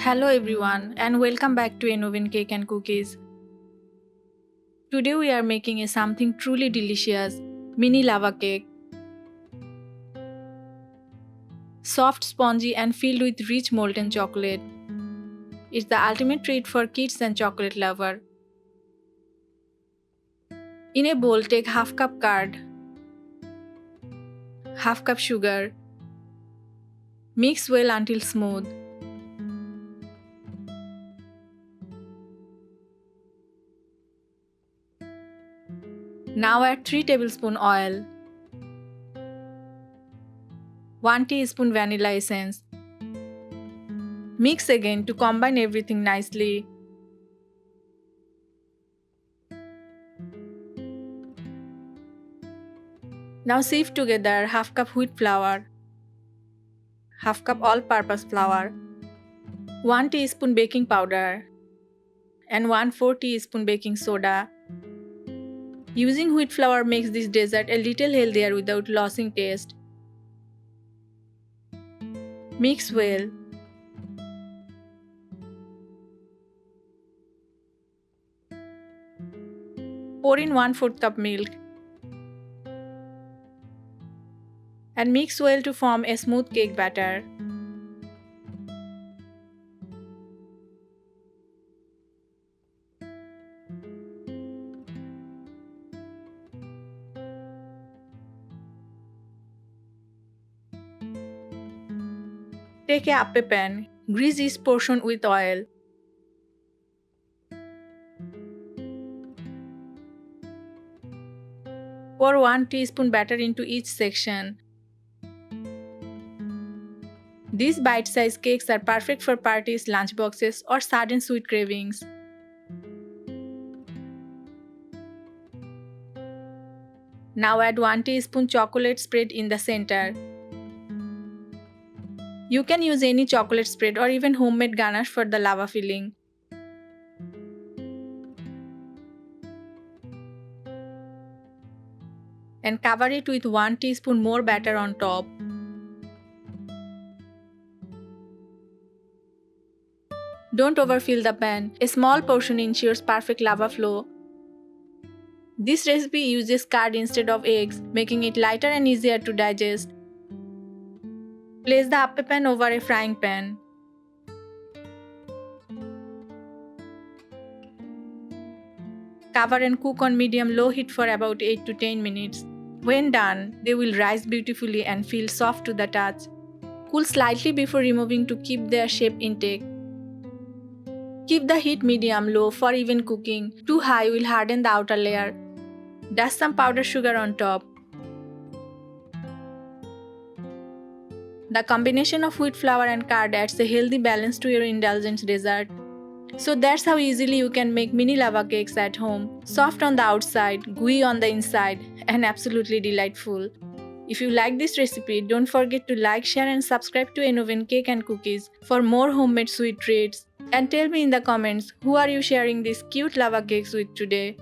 Hello everyone and welcome back to Enoven Cake and Cookies. Today we are making something truly delicious, mini lava cake. Soft, spongy and filled with rich molten chocolate. It's the ultimate treat for kids and chocolate lover. In a bowl, take half cup curd, half cup sugar. Mix well until smooth. Now add 3 tablespoons oil, 1 teaspoon vanilla essence. Mix again to combine everything nicely. Now sieve together half cup wheat flour, half cup all-purpose flour, 1 teaspoon baking powder and 1/4 teaspoon baking soda. Using wheat flour makes this dessert a little healthier without losing taste. Mix well. Pour in 1/4 cup milk and mix well to form a smooth cake batter. Take a Appe pan, grease each portion with oil. Pour 1 teaspoon batter into each section. These bite-sized cakes are perfect for parties, lunchboxes, or sudden sweet cravings. Now add 1 teaspoon chocolate spread in the center. You can use any chocolate spread or even homemade ganache for the lava filling. And cover it with 1 teaspoon more batter on top. Don't overfill the pan. A small portion ensures perfect lava flow. This recipe uses curd instead of eggs, making it lighter and easier to digest. Place the Appe pan over a frying pan. Cover and cook on medium-low heat for about 8 to 10 minutes. When done, they will rise beautifully and feel soft to the touch. Cool slightly before removing to keep their shape intact. Keep the heat medium-low for even cooking. Too high will harden the outer layer. Dust some powdered sugar on top. The combination of wheat flour and curd adds a healthy balance to your indulgent dessert. So that's how easily you can make mini lava cakes at home. Soft on the outside, gooey on the inside, and absolutely delightful. If you like this recipe, don't forget to like, share and subscribe to Enoven Cake and Cookies for more homemade sweet treats. And tell me in the comments, who are you sharing these cute lava cakes with today?